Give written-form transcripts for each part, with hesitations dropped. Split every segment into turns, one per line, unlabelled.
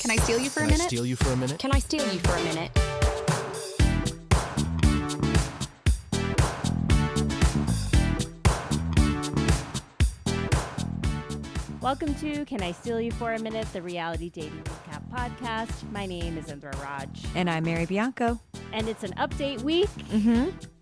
Can I steal you for a minute?
Steal you for a minute?
Can I steal you for a minute?
Welcome to Can I Steal You for a Minute, the reality dating recap podcast. My name is Indra Raj.
And I'm Mary Bianco.
And it's an update week.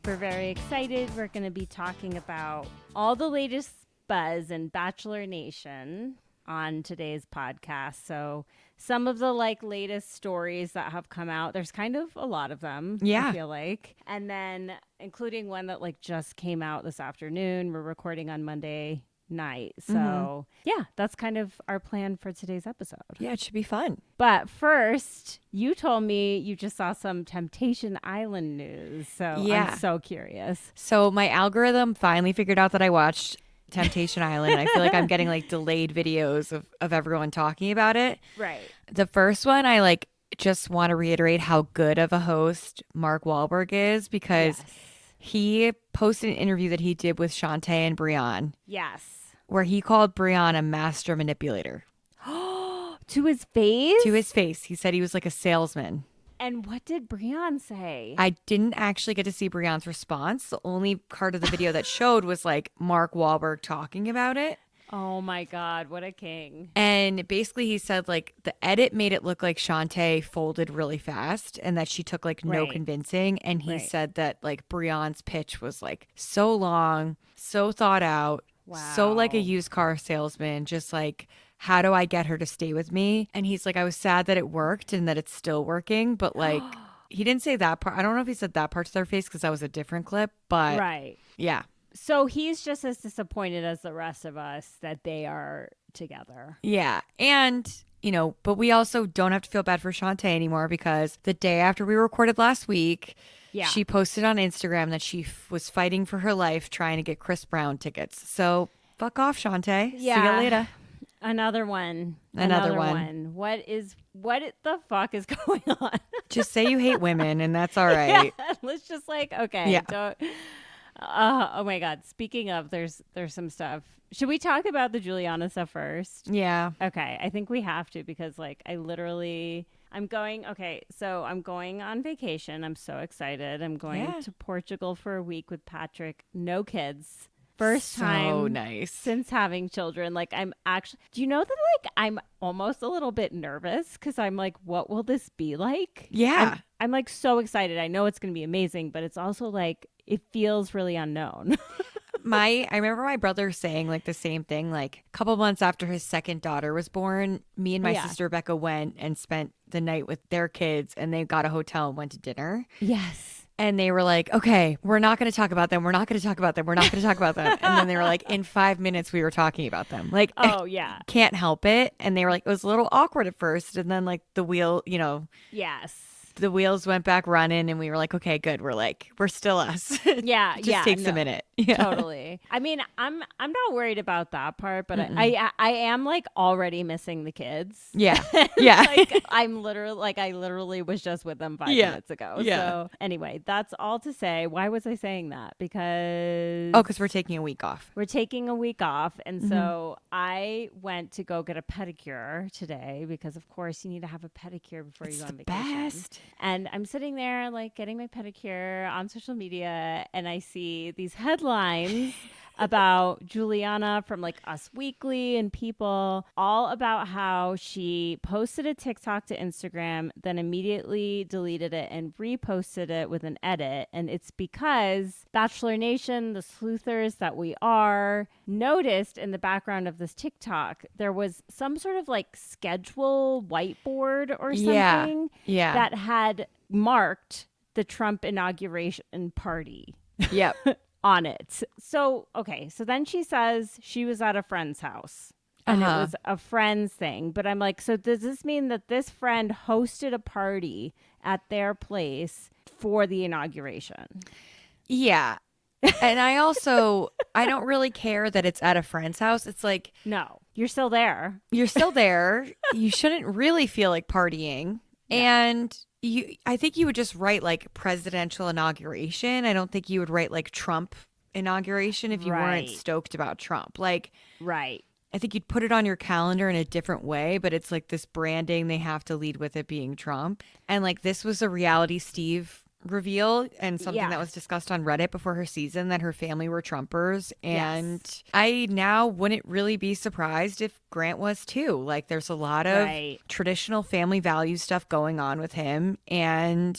We're very excited. We're going to be talking about all the latest buzz in Bachelor Nation on today's podcast. So some of the latest stories that have come out, there's kind of a lot of them, I feel like. And then including one that just came out this afternoon. We're recording on Monday night. So yeah, that's kind of our plan for today's episode.
Yeah, it should be fun.
But first, you told me you just saw some Temptation Island news. So I'm so curious.
So my algorithm finally figured out that I watched Temptation Island. I feel like I'm getting delayed videos of everyone talking about it.
Right.
The first one, I just want to reiterate how good of a host Mark Wahlberg is, because he posted an interview that he did with Shantae and Brian.
Yes.
Where he called Brian a master manipulator.
To his face?
To his face. He said he was like a salesman.
And what did Brian say?
I didn't actually get to see Brian's response. The only part of the video that showed was Mark Wahlberg talking about it.
Oh my God, what a king.
And basically he said the edit made it look like Shantae folded really fast and that she took no convincing. And he said that Brian's pitch was so long, so thought out, so a used car salesman, just how do I get her to stay with me? And he's I was sad that it worked and that it's still working, but he didn't say that part. I don't know if he said that part to their face because that was a different clip, but yeah.
So he's just as disappointed as the rest of us that they are together.
Yeah. And, but we also don't have to feel bad for Shantae anymore, because the day after we recorded last week, she posted on Instagram that she was fighting for her life trying to get Chris Brown tickets. So fuck off, Shantae.
Yeah.
See you later.
Another one. What the fuck is going on?
Just say you hate women and that's all right.
Yeah, let's just okay. Yeah. Don't. Oh my God. Speaking of, there's some stuff. Should we talk about the Juliana stuff first?
Yeah.
Okay. I think we have to, because I'm going on vacation. I'm so excited. I'm going to Portugal for a week with Patrick. No kids. First time
nice
since having children. Do you know that I'm almost a little bit nervous, because I'm what will this be like?
Yeah.
I'm so excited. I know it's going to be amazing, but it's also it feels really unknown.
I remember my brother saying the same thing. A couple months after his second daughter was born, me and my sister Rebecca went and spent the night with their kids, and they got a hotel and went to dinner.
Yes.
And they were okay, we're not going to talk about them. We're not going to talk about them. We're not going to talk about them. And then they were in 5 minutes, we were talking about them.
Oh, yeah.
Can't help it. And they were it was a little awkward at first. And then the wheel,
Yes.
the wheels went back running, and we were okay, good. We're still us.
Yeah.
It just takes a minute. Yeah.
Totally. I mean, I'm not worried about that part, but I am already missing the kids.
Yeah. Yeah.
I'm literally I literally was just with them 5 minutes ago.
Yeah.
So anyway, that's all to say. Why was I saying that? Because
we're taking a week off.
We're taking a week off. And so I went to go get a pedicure today, because of course you need to have a pedicure before you go on vacation.
Best.
And I'm sitting there getting my pedicure on social media, and I see these headlines about Juliana from Us Weekly and People, all about how she posted a TikTok to Instagram, then immediately deleted it and reposted it with an edit. And it's because Bachelor Nation, the sleuthers that we are, noticed in the background of this TikTok, there was some sort of schedule whiteboard or something that had marked the Trump inauguration party.
Yep.
On it. So then she says she was at a friend's house, and it was a friend's thing. But I'm so does this mean that this friend hosted a party at their place for the inauguration?
Yeah. And I don't really care that it's at a friend's house. It's
no, you're still there.
You're still there. You shouldn't really feel like partying. Yeah. And I think you would just write presidential inauguration. I don't think you would write Trump inauguration if you weren't stoked about Trump.
Right.
I think you'd put it on your calendar in a different way, but it's like this branding, they have to lead with it being Trump. And like this was a reality Steve reveal and something that was discussed on Reddit before her season, that her family were Trumpers. And I now wouldn't really be surprised if Grant was too. Like there's a lot of traditional family value stuff going on with him. And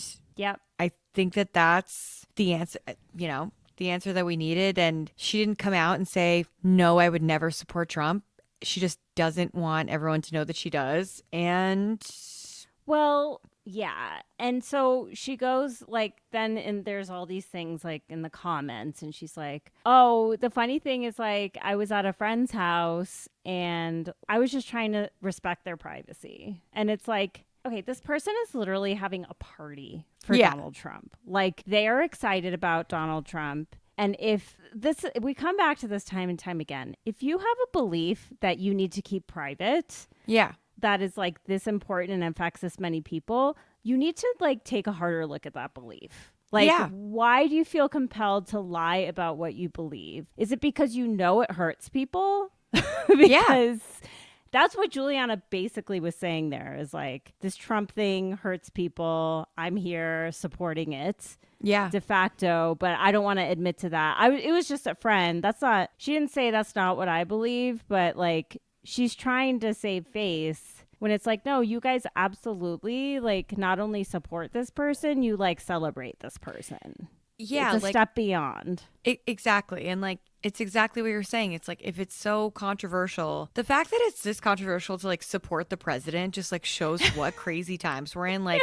I think that that's the answer, you know, the answer that we needed. And she didn't come out and say, no, I would never support Trump. She just doesn't want everyone to know that she does. And
well, yeah. And so she goes like then, and there's all these things like in the comments, and she's like, oh, the funny thing is like I was at a friend's house and I was just trying to respect their privacy. And it's like, okay, this person is literally having a party for Donald Trump. Like they are excited about Donald Trump. And if we come back to this time and time again, if you have a belief that you need to keep private, that is like this important and affects this many people, you need to like take a harder look at that belief. Like, why do you feel compelled to lie about what you believe? Is it because you know it hurts people? Because that's what Juliana basically was saying there, is like, this Trump thing hurts people. I'm here supporting it. De facto, but I don't want to admit to that. It was just a friend. She didn't say that's not what I believe, but like she's trying to save face when it's like, no, you guys absolutely like not only support this person, you like celebrate this person. It's a step beyond.
Exactly. And like, it's exactly what you're saying. It's like, if it's so controversial, the fact that it's this controversial to like support the president just like shows what crazy times we're in. Like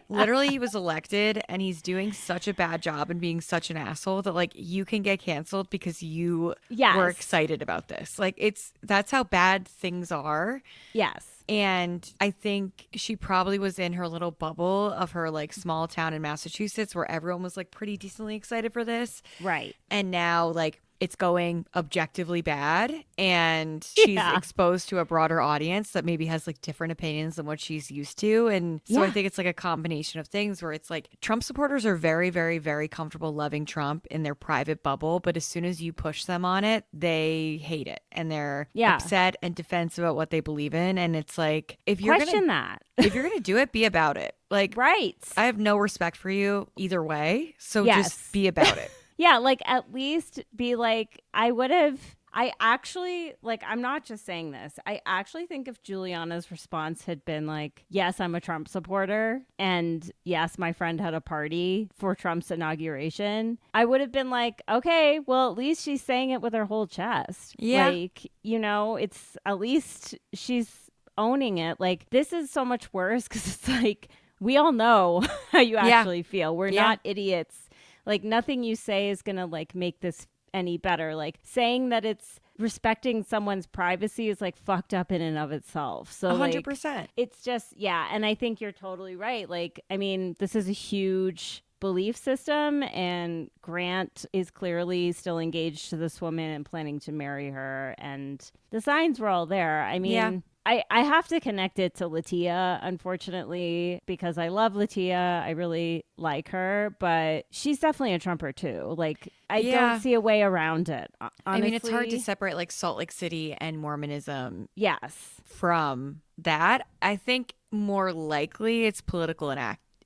literally he was elected and he's doing such a bad job and being such an asshole that like you can get canceled because you were excited about this. Like that's how bad things are.
Yes.
And I think she probably was in her little bubble of her like small town in Massachusetts where everyone was like pretty decently excited for this.
Right.
And now like it's going objectively bad and she's exposed to a broader audience that maybe has like different opinions than what she's used to. And so I think it's like a combination of things where it's like Trump supporters are very, very, very comfortable loving Trump in their private bubble. But as soon as you push them on it, they hate it and they're upset and defensive about what they believe in. And it's like, if you're
question that,
if you're going to do it, be about it. Like, I have no respect for you either way. So just be about it.
Yeah, like at least be like, I actually, like, I'm not just saying this. I actually think if Juliana's response had been like, yes, I'm a Trump supporter, and yes, my friend had a party for Trump's inauguration, I would have been like, okay, well, at least she's saying it with her whole chest.
Yeah.
Like, you know, it's at least she's owning it. Like, this is so much worse because it's like, we all know how you actually feel. We're not idiots. Like nothing you say is going to like make this any better. Like saying that it's respecting someone's privacy is like fucked up in and of itself. So
100%.
Like, it's just, and I think you're totally right. Like, I mean, this is a huge belief system and Grant is clearly still engaged to this woman and planning to marry her. And the signs were all there. I mean, I have to connect it to Litia, unfortunately, because I love Litia. I really like her, but she's definitely a Trumper too. Like, I don't see a way around it. Honestly.
I mean, it's hard to separate like Salt Lake City and Mormonism from that. I think more likely it's political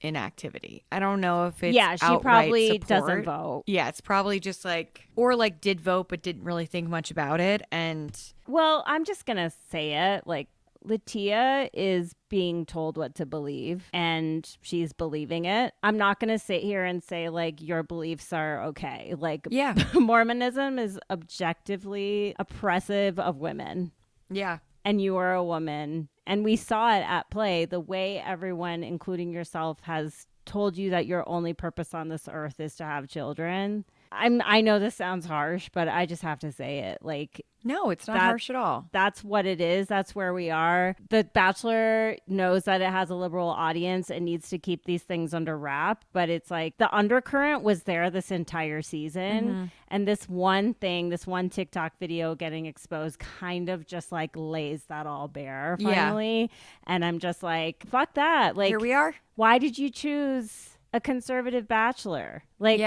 inactivity. I don't know if it's
she probably
support.
Doesn't vote.
Yeah, it's probably just like, or like did vote but didn't really think much about it. And
well, I'm just gonna say it, like Litia is being told what to believe and she's believing it. I'm not gonna sit here and say like your beliefs are okay. Like Mormonism is objectively oppressive of women.
Yeah. And
you are a woman. And we saw it at play, the way everyone, including yourself, has told you that your only purpose on this earth is to have children. I know this sounds harsh, but I just have to say it. Like,
no, it's not harsh at all.
That's what it is. That's where we are. The Bachelor knows that it has a liberal audience and needs to keep these things under wrap. But it's like the undercurrent was there this entire season. Mm-hmm. And this one thing, this one TikTok video getting exposed kind of just like lays that all bare finally. Yeah. And I'm just like, fuck that. Like,
here we are.
Why did you choose a conservative bachelor? Like,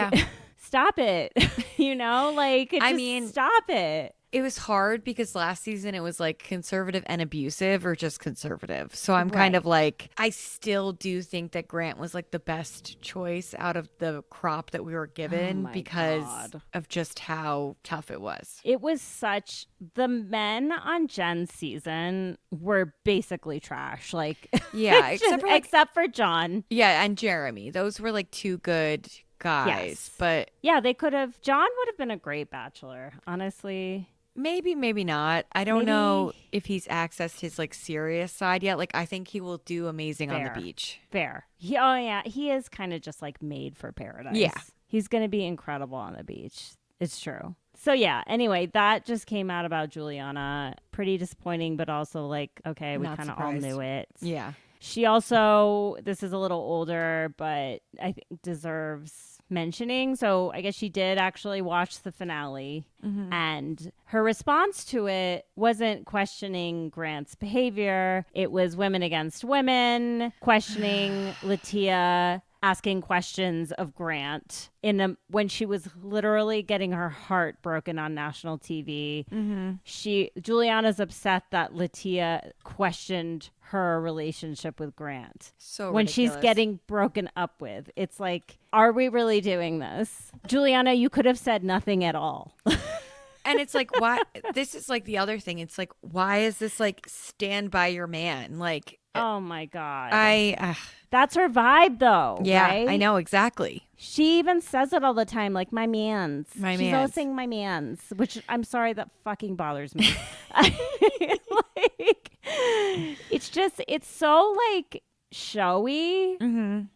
stop it. You know, like, stop it.
It was hard because last season it was like conservative and abusive or just conservative. So I'm kind of like, I still do think that Grant was like the best choice out of the crop that we were given because of just how tough it was.
It was such, the men on Jen's season were basically trash. Like,
yeah,
except for John.
Yeah, and Jeremy. Those were like two good guys.
Yes.
But
yeah, they could have, John would have been a great bachelor, honestly.
Maybe, maybe not. I don't know if he's accessed his like serious side yet. Like, I think he will do amazing on the beach.
Fair. He is kind of just like made for paradise.
Yeah.
He's going to be incredible on the beach. It's true. So yeah, anyway, that just came out about Juliana. Pretty disappointing, but also like, okay, we kind of all knew it.
Yeah.
She also, this is a little older, but I think deserves mentioning. So I guess she did actually watch the finale, and her response to it wasn't questioning Grant's behavior. It was women against women, questioning Litia, asking questions of Grant when she was literally getting her heart broken on national TV. Juliana's upset that Litia questioned her relationship with Grant.
So
when
ridiculous.
She's getting broken up with. It's like, are we really doing this? Juliana, you could have said nothing at all.
And it's like, why? This is like the other thing. It's like, why is this like stand by your man? Like,
oh my God. That's her vibe though.
Yeah,
right?
I know exactly.
She even says it all the time, like my mans. She's always saying my mans, which I'm sorry, that fucking bothers me. Like, it's so like showy.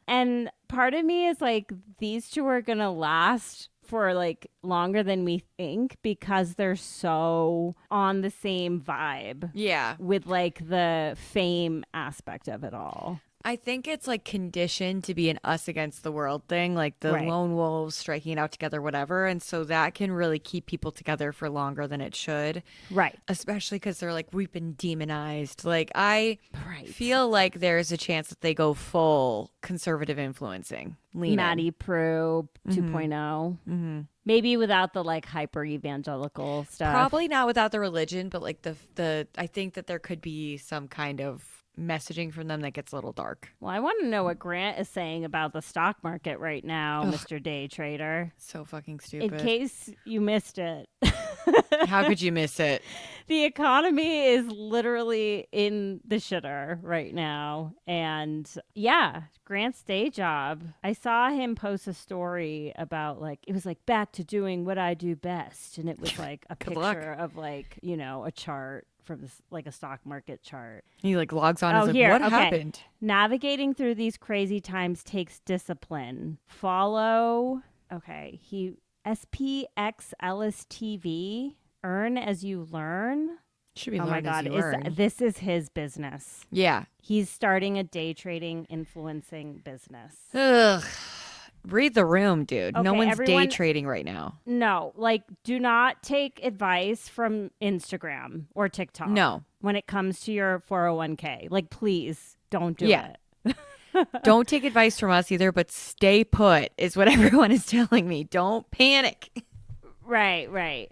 And part of me is like, these two are gonna last for like longer than we think because they're so on the same vibe.
Yeah.
With like the fame aspect of it all.
I think it's like conditioned to be an us against the world thing, like the lone wolves striking it out together, whatever. And so that can really keep people together for longer than it should.
Right.
Especially because they're like, we've been demonized. Like, I feel like there's a chance that they go full conservative influencing.
Maddie Prue 2.0. Maybe without the like hyper evangelical stuff.
Probably not without the religion, but like the I think that there could be some kind of messaging from them that gets a little dark.
Well, I want to know what Grant is saying about the stock market right now, Mr. Day Trader.
So fucking stupid.
In case you missed it.
How could you miss it?
The economy is literally in the shitter right now. And yeah, Grant's day job. I saw him post a story about like, it was like back to doing what I do best. And it was like a picture of like, you know, a chart from this, like a stock market chart.
He like logs on and is like, what happened?
Navigating through these crazy times takes discipline. Follow. Okay. SPX Ellis TV. Earn as you learn.
Should be
oh my God. This is his business.
Yeah.
He's starting a day trading influencing business.
Ugh. Read the room, dude.
Okay,
no one's day trading right now.
No, like do not take advice from Instagram or TikTok.
No.
When it comes to your 401k. Like, please don't do it.
Don't take advice from us either, but stay put is what everyone is telling me. Don't panic.
Right.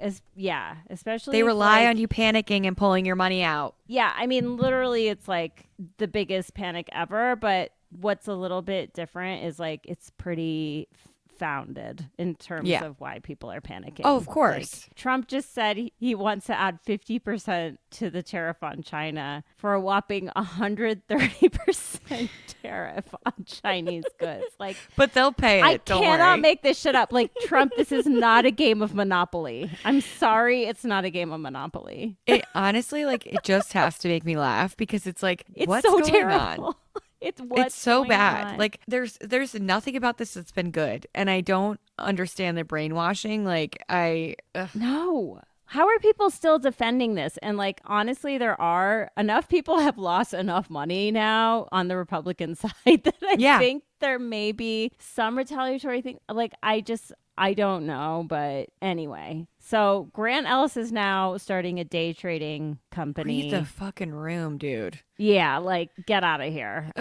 Especially
they rely on you panicking and pulling your money out.
Yeah, I mean, literally, it's like the biggest panic ever. But what's a little bit different is like it's pretty founded in terms of why people are panicking.
Oh, of course.
Like, Trump just said he wants to add 50% to the tariff on China for a whopping 130% tariff on Chinese goods. Like,
but they'll pay it.
I cannot make this shit up. Like, Trump, this is not a game of Monopoly. I'm sorry, it's not a game of Monopoly.
It honestly, like, it just has to make me laugh because it's like,
it's
what's
so
going
terrible.
on?
It's
so bad.
On.
Like there's nothing about this that's been good, and I don't understand the brainwashing. Like
no. How are people still defending this? And like honestly, there are enough people have lost enough money now on the Republican side that I think there may be some retaliatory thing. Like I don't know, but anyway. So Grant Ellis is now starting a day trading company.
Read the fucking room, dude.
Yeah, like get out of here.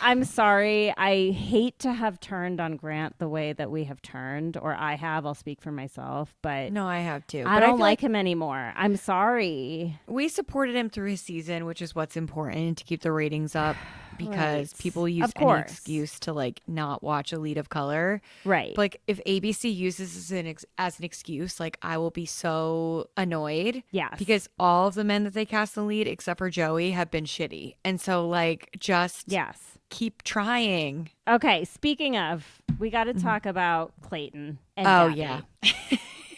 I'm sorry. I hate to have turned on Grant the way that we have turned, or I have. I'll speak for myself, but
No, I have too.
I don't like him anymore. I'm sorry.
We supported him through his season, which is what's important to keep the ratings up, because people use any excuse to like not watch a lead of color.
Right.
But, like if ABC uses this as an excuse, like I will be so annoyed.
Yes.
Because all of the men that they cast in the lead, except for Joey, have been shitty. And so like just keep trying.
Okay. Speaking of, we got to talk about Clayton and
Oh,
Gabby.
yeah.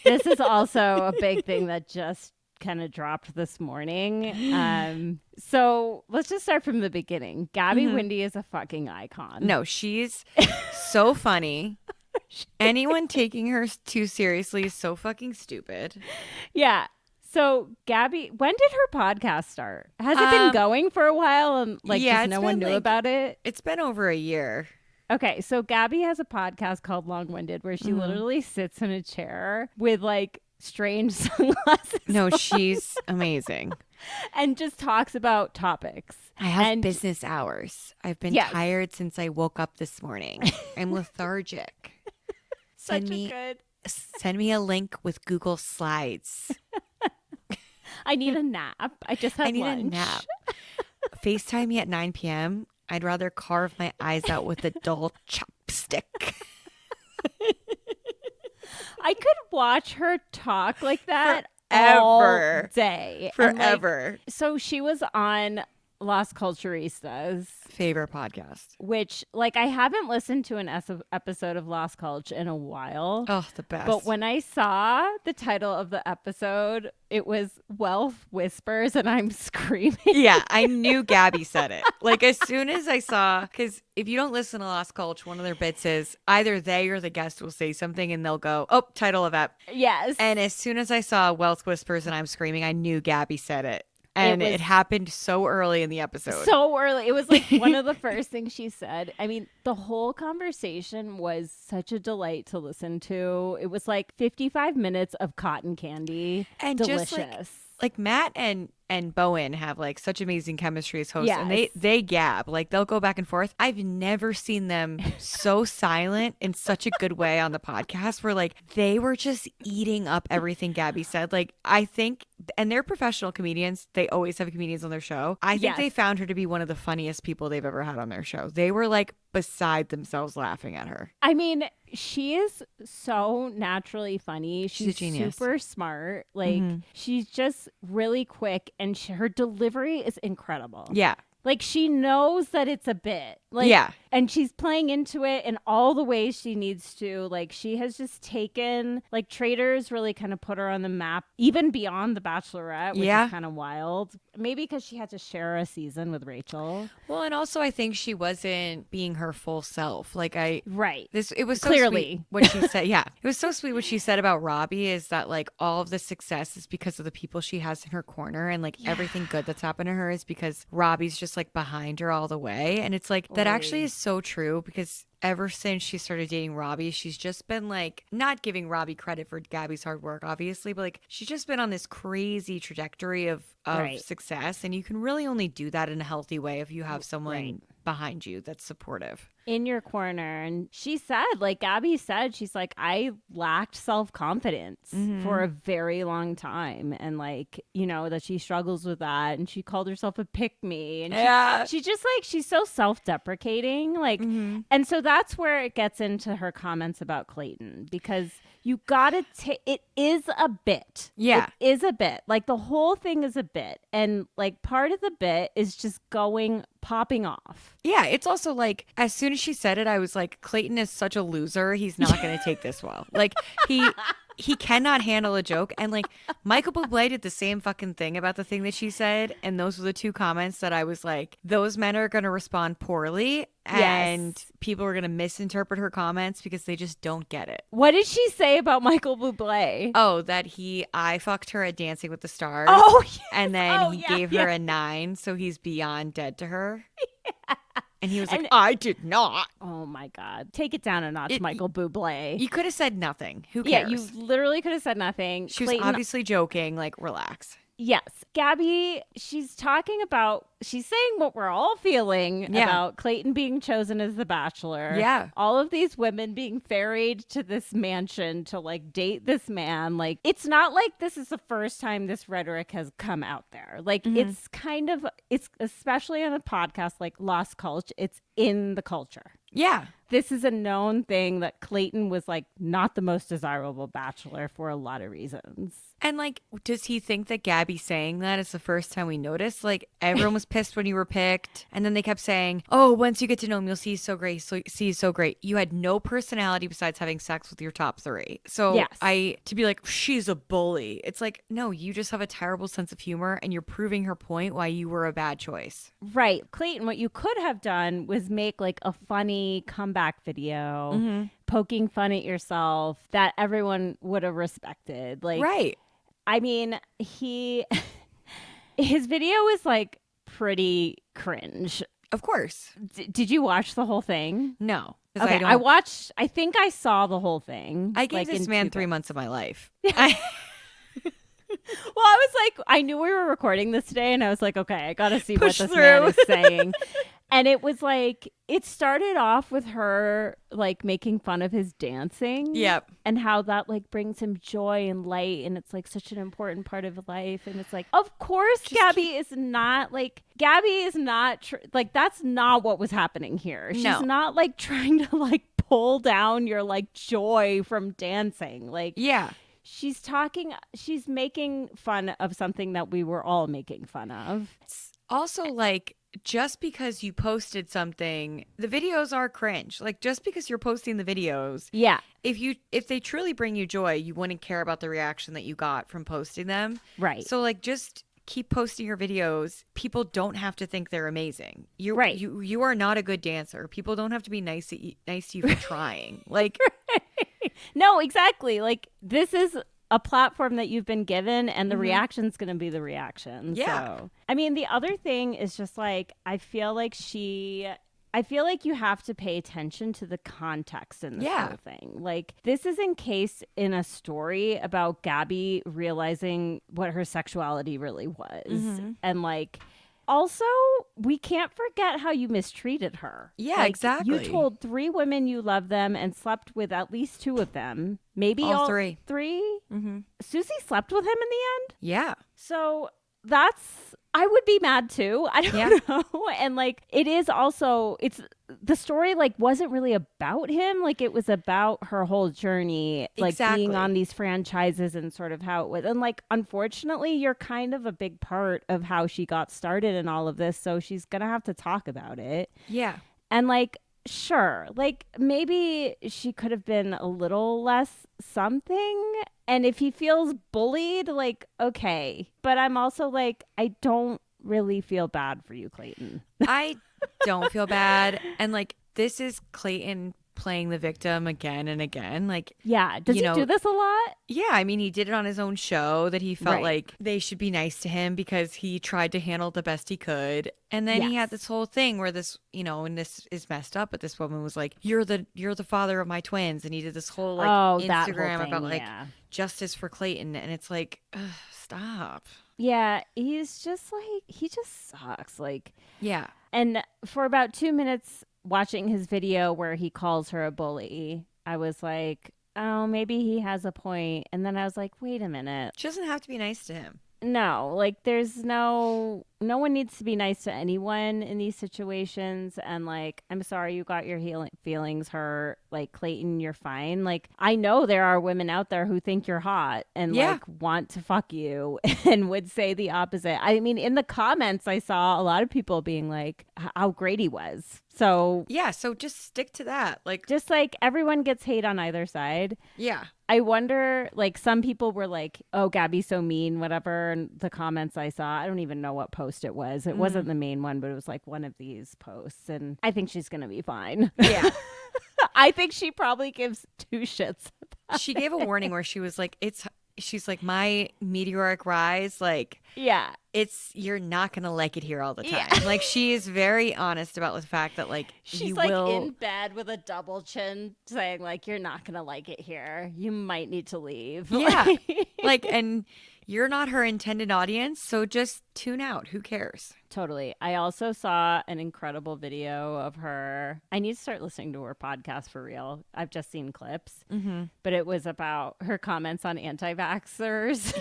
This is also a big thing that just kind of dropped this morning. So let's just start from the beginning. Gabby Windy is a fucking icon.
No, she's so funny. Anyone taking her too seriously is so fucking stupid.
Yeah. So Gabby, when did her podcast start? Has it been going for a while and just no one knew about it?
It's been over a year.
Okay, so Gabby has a podcast called Long Winded where she literally sits in a chair with like strange sunglasses.
No, she's amazing.
And just talks about topics.
I have business hours. I've been tired since I woke up this morning. I'm lethargic. Send me a link with Google Slides.
I need a nap. I just had lunch.
A nap. FaceTime me at 9 p.m. I'd rather carve my eyes out with a dull chopstick.
I could watch her talk like that
forever.
All day.
Forever.
So she was on Las Culturistas.
Favorite podcast.
Which, like, I haven't listened to an episode of Las Culture in a while.
Oh, the best.
But when I saw the title of the episode, it was Wealth Whispers, and I'm screaming.
Yeah, I knew Gabby said it. Like, as soon as I saw, because if you don't listen to Las Culture, one of their bits is either they or the guest will say something and they'll go, oh, title of ep.
Yes.
And as soon as I saw Wealth Whispers and I'm screaming, I knew Gabby said it. And it happened so early in the episode.
So early. It was like one of the first things she said. I mean, the whole conversation was such a delight to listen to. It was like 55 minutes of cotton candy. And delicious.
Just like Matt and Bowen have like such amazing chemistry as hosts, and they gab, like they'll go back and forth. I've never seen them so silent in such a good way on the podcast, where like they were just eating up everything Gabby said. Like I think, and they're professional comedians, they always have comedians on their show. I think they found her to be one of the funniest people they've ever had on their show. They were like beside themselves laughing at her.
I mean, she is so naturally funny. She's
a genius.
Super smart. Like she's just really quick, and her delivery is incredible.
Yeah.
Like she knows that it's a bit. Like, and she's playing into it in all the ways she needs to. Like she has just taken, like Traders really kind of put her on the map, even beyond The Bachelorette, which is kind of wild. Maybe because she had to share a season with Rachael.
Well, and also I think she wasn't being her full self. Like it was so
clearly
sweet what she said. Yeah, it was so sweet what she said about Robbie, is that like all of the success is because of the people she has in her corner, and like everything good that's happened to her is because Robbie's just like behind her all the way. And it's like that actually is so true, because ever since she started dating Robbie, she's just been like, not giving Robbie credit for Gabby's hard work, obviously, but like she's just been on this crazy trajectory of success. And you can really only do that in a healthy way if you have someone behind you that's supportive.
In your corner. And she said, like Gabby said, she's like, I lacked self-confidence for a very long time. And like, you know, that she struggles with that. And she called herself a pick-me. And she just like, she's so self-deprecating. Like, and so that's where it gets into her comments about Clayton, because you gotta take, it is a bit.
Yeah.
It is a bit. Like the whole thing is a bit. And like part of the bit is just popping off.
Yeah, it's also like, as soon as she said it, I was like, Clayton is such a loser. He's not going to take this well. Like, he cannot handle a joke. And like, Michael Bublé did the same fucking thing about the thing that she said. And those were the two comments that I was like, those men are going to respond poorly. And people are going to misinterpret her comments because they just don't get it.
What did she say about Michael Bublé?
Oh, that I fucked her at Dancing with the Stars.
Oh, yes.
And then he gave her a 9. So he's beyond dead to her. And he was like, I did not.
Oh my God. Take it down a notch, Michael Bublé.
You could have said nothing. Who
Yeah,
cares?
you literally could have said nothing.
She was obviously joking. Like, relax.
Yes. Gabby, she's saying what we're all feeling about Clayton being chosen as the Bachelor.
Yeah.
All of these women being ferried to this mansion to like date this man. Like, it's not like this is the first time this rhetoric has come out there. Like, it's especially on a podcast like Lost Culture, it's in the culture.
Yeah.
This is a known thing that Clayton was like not the most desirable bachelor for a lot of reasons.
And like, does he think that Gabby saying that is the first time we noticed? Like, everyone was pissed when you were picked. And then they kept saying, oh, once you get to know him, you'll see he's so great. He's so great. You had no personality besides having sex with your top 3. So
yes.
to be like, she's a bully. It's like, no, you just have a terrible sense of humor and you're proving her point why you were a bad choice.
Right. Clayton, what you could have done was make like a funny comeback video, poking fun at yourself that everyone would have respected. Like,
right.
I mean, his video is like pretty cringe.
Of course.
Did you watch the whole thing?
No.
Okay, I think I saw the whole thing.
I gave this man 3 months of my life.
Well, I was like, I knew we were recording this today, and I was like, okay, I got to see what this man is saying. And it was like, it started off with her like making fun of his dancing.
Yep.
And how that like brings him joy and light. And it's like such an important part of life. And it's like, of course, Gabby is not like, that's not what was happening here. She's not like trying to like pull down your like joy from dancing. Like,
yeah.
She's making fun of something that we were all making fun of.
It's also like, just because you posted something, the videos are cringe. Like, just because you're posting the videos.
Yeah.
If they truly bring you joy, you wouldn't care about the reaction that you got from posting them.
Right.
So like, just keep posting your videos. People don't have to think they're amazing. You are not a good dancer. People don't have to be nice to you for trying. Like,
no, exactly. Like, this is a platform that you've been given, and the reaction's going to be the reaction.
Yeah.
So, I mean, the other thing is just like, I feel like you have to pay attention to the context in this whole thing. Like, this is encased in a story about Gabby realizing what her sexuality really was. And like, also, we can't forget how you mistreated her.
Yeah,
like,
exactly.
You told 3 women you love them and slept with at least 2 of them. Maybe
all
all
3.
3? Mm-hmm. Susie slept with him in the end?
Yeah.
So I would be mad too. I don't know. And like, it is also, the story like wasn't really about him. Like, it was about her whole journey, like being on these franchises and sort of how it was. And like, unfortunately, you're kind of a big part of how she got started in all of this. So she's going to have to talk about it.
Yeah.
And like, sure, like maybe she could have been a little less something. And if he feels bullied, like, okay. But I'm also like, I don't really feel bad for you, Clayton.
I don't feel bad. And like, this is Clayton playing the victim again and again. Like,
yeah. Does he do this a lot?
Yeah. I mean, he did it on his own show that he felt like they should be nice to him because he tried to handle it the best he could. And then he had this whole thing where this, and this is messed up, but this woman was like, you're the father of my twins. And he did this whole like Instagram
thing,
about like justice for Clayton. And it's like, stop.
Yeah. He just sucks. Like,
yeah.
And for about 2 minutes watching his video where he calls her a bully, I was like, oh, maybe he has a point. And then I was like, wait a minute.
She doesn't have to be nice to him.
No, like there's no one needs to be nice to anyone in these situations. And like, I'm sorry you got your feelings hurt. Like, Clayton, you're fine. Like, I know there are women out there who think you're hot and like want to fuck you and would say the opposite. I mean, in the comments, I saw a lot of people being like, how great he was. So
yeah, so just stick to that. Like,
just like everyone gets hate on either side.
Yeah.
I wonder, like, some people were like, oh, Gabby's so mean, whatever. And the comments I saw, I don't even know what post it was. It wasn't the main one, but it was like one of these posts. And I think she's going to be fine.
Yeah.
I think she probably gives 2 shits.
She gave a warning where she was like, she's like, my meteoric rise, like,
Yeah.
you're not going to like it here all the time.
Yeah.
Like, she is very honest about the fact that, like,
She's
you
like
will.
in bed with a double chin saying like, you're not going to like it here. You might need to leave.
Yeah. Like, and you're not her intended audience. So just tune out. Who cares?
Totally. I also saw an incredible video of her. I need to start listening to her podcast for real. I've just seen clips, but it was about her comments on anti-vaxxers.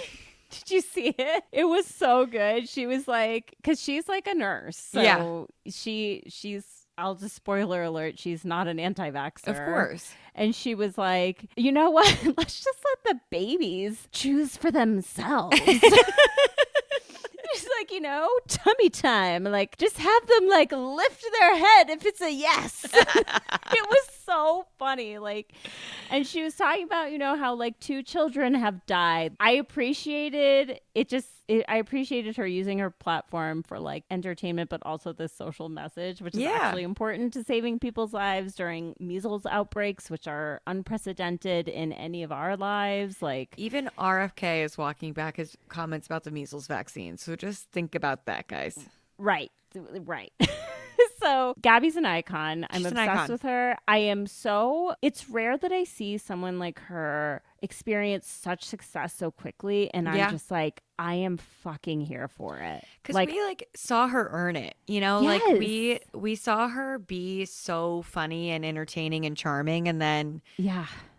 Did you see it? It was so good. She was like, because she's like a nurse. So she's, I'll just spoiler alert, she's not an anti-vaxxer.
Of course.
And she was like, you know what? Let's just let the babies choose for themselves. She's like, you know, tummy time. Like, just have them like lift their head if it's a yes. It was so funny. Like, and she was talking about, you know, how like 2 children have died. I appreciated I appreciated her using her platform for like entertainment, but also this social message, which is actually important to saving people's lives during measles outbreaks, which are unprecedented in any of our lives. Like,
even RFK is walking back his comments about the measles vaccine. So just think about that, guys.
Right. So Gabby's an icon. I'm obsessed with her. It's rare that I see someone like her experience such success so quickly. And I'm just like, I am fucking here for it.
Because
like,
we like saw her earn it, you know,
yes.
like we saw her be so funny and entertaining and charming. And then